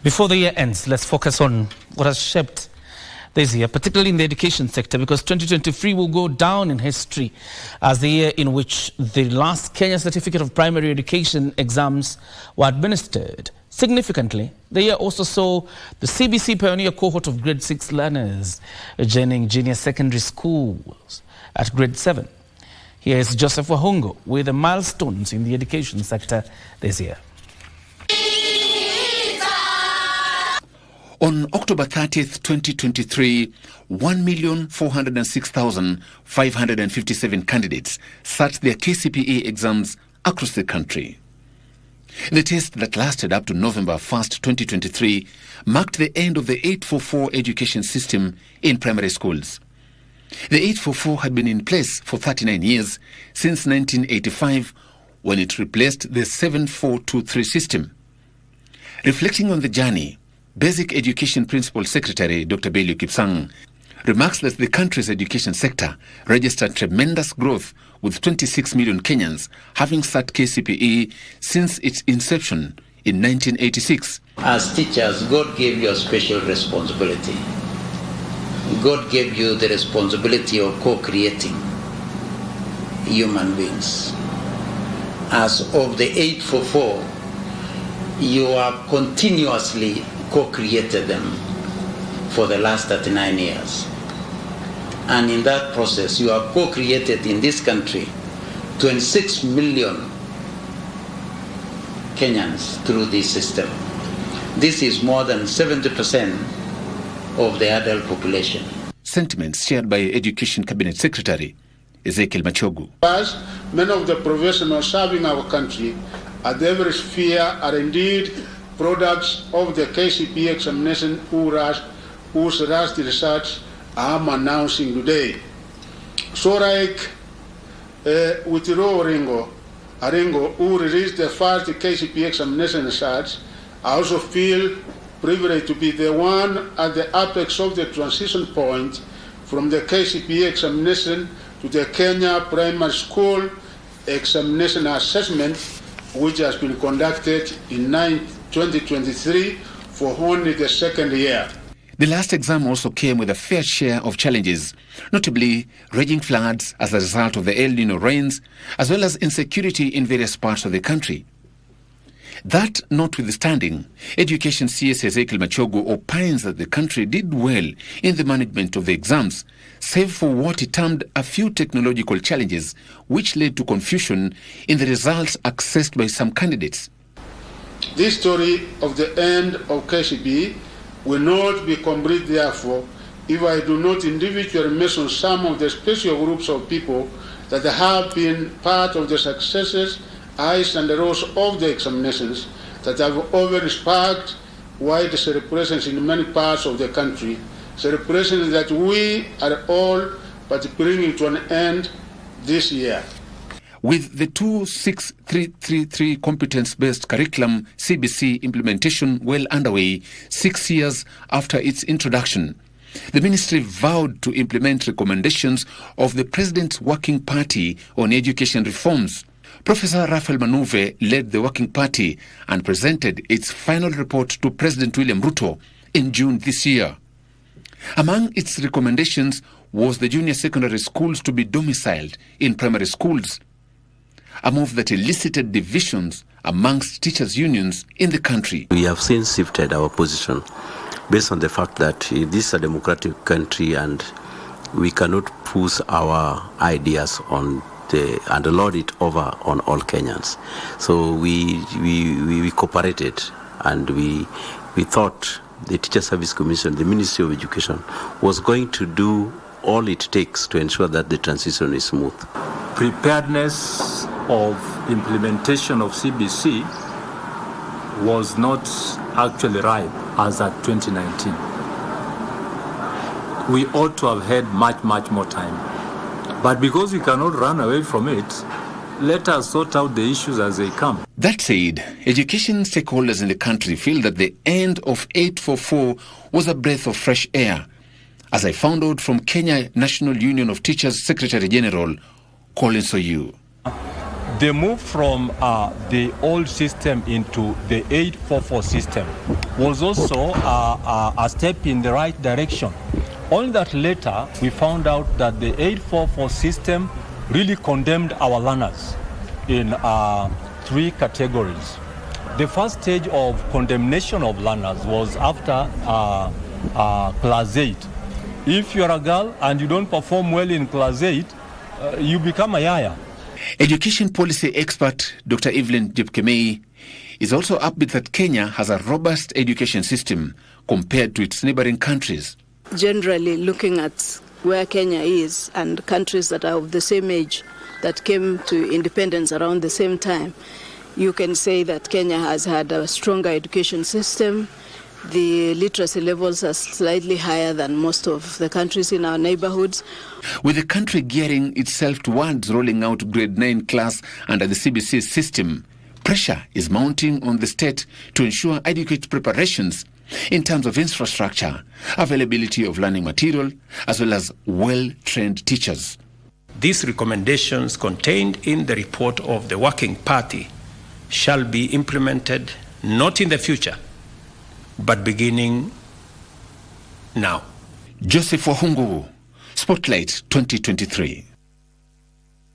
Before the year ends, let's focus on what has shaped this year, particularly in the education sector, because 2023 will go down in history as the year in which the last Kenya Certificate of Primary Education exams were administered. Significantly, the year also saw the CBC pioneer cohort of grade 6 learners joining junior secondary schools at grade 7. Here is Joseph Wahungo with the milestones in the education sector this year. On October 30th, 2023, 1,406,557 candidates sat their KCPE exams across the country. The test that lasted up to November 1st, 2023, marked the end of the 844 education system in primary schools. The 844 had been in place for 39 years, since 1985, when it replaced the 7423 system. Reflecting on the journey, Basic Education Principal Secretary Dr. Belio Kipsang remarks that the country's education sector registered tremendous growth, with 26 million Kenyans having sat KCPE since its inception in 1986. As teachers, God gave you a special responsibility. God gave you the responsibility of co-creating human beings. As of the 844, you are continuously co-created them for the last 39 years. And in that process, you have co-created in this country 26 million Kenyans through this system. This is more than 70% of the adult population. Sentiments shared by Education Cabinet Secretary Ezekiel Machogu. As many of the professionals serving our country at every sphere are indeed products of the KCPE examination whose last results I am announcing today. So like with Aringo, who released the first KCPE examination results, I also feel privileged to be the one at the apex of the transition point from the KCPE examination to the Kenya Primary School Examination Assessment, which has been conducted in 2023 for only the second year. The last exam also came with a fair share of challenges, notably raging floods as a result of the El Nino rains, as well as insecurity in various parts of the country. That notwithstanding, Education CS Ezekiel Machogu opines that the country did well in the management of the exams, save for what he termed a few technological challenges which led to confusion in the results accessed by some candidates. This story of the end of KCPE will not be complete, therefore, if I do not individually mention some of the special groups of people that have been part of the successes, highs and lows of the examinations that have already sparked wide celebrations in many parts of the country, celebrations that we are all but bringing to an end this year. With the 26333 competence-based curriculum CBC implementation well underway 6 years after its introduction, the ministry vowed to implement recommendations of the President's Working Party on education reforms. Professor Raphael Manuve led the Working Party and presented its final report to President William Ruto in June this year. Among its recommendations was the junior secondary schools to be domiciled in primary schools, a move that elicited divisions amongst teachers' unions in the country. We have since shifted our position based on the fact that this is a democratic country and we cannot push our ideas on and lord it over on all Kenyans. So we cooperated and we thought the Teacher Service Commission, the Ministry of Education, was going to do all it takes to ensure that the transition is smooth. Preparedness of implementation of CBC was not actually ripe as at 2019. We ought to have had much more time. But because we cannot run away from it, let us sort out the issues as they come. That said, education stakeholders in the country feel that the end of 844 was a breath of fresh air, as I found out from Kenya National Union of Teachers Secretary General Colin Soyu. The move from the old system into the 844 system was also a step in the right direction. Only that later we found out that the 844 system really condemned our learners in 3 categories. The first stage of condemnation of learners was after class 8. If you're a girl and you don't perform well in class 8, you become a yaya. Education policy expert Dr. Evelyn Jepkemei is also upbeat that Kenya has a robust education system compared to its neighboring countries. Generally, looking at where Kenya is and countries that are of the same age that came to independence around the same time, you can say that Kenya has had a stronger education system. The literacy levels are slightly higher than most of the countries in our neighborhoods. With the country gearing itself towards rolling out grade 9 class under the CBC system, pressure is mounting on the state to ensure adequate preparations in terms of infrastructure, availability of learning material, as well as well-trained teachers. These recommendations contained in the report of the Working Party shall be implemented not in the future, but beginning now. Joseph Wahungu, Spotlight 2023.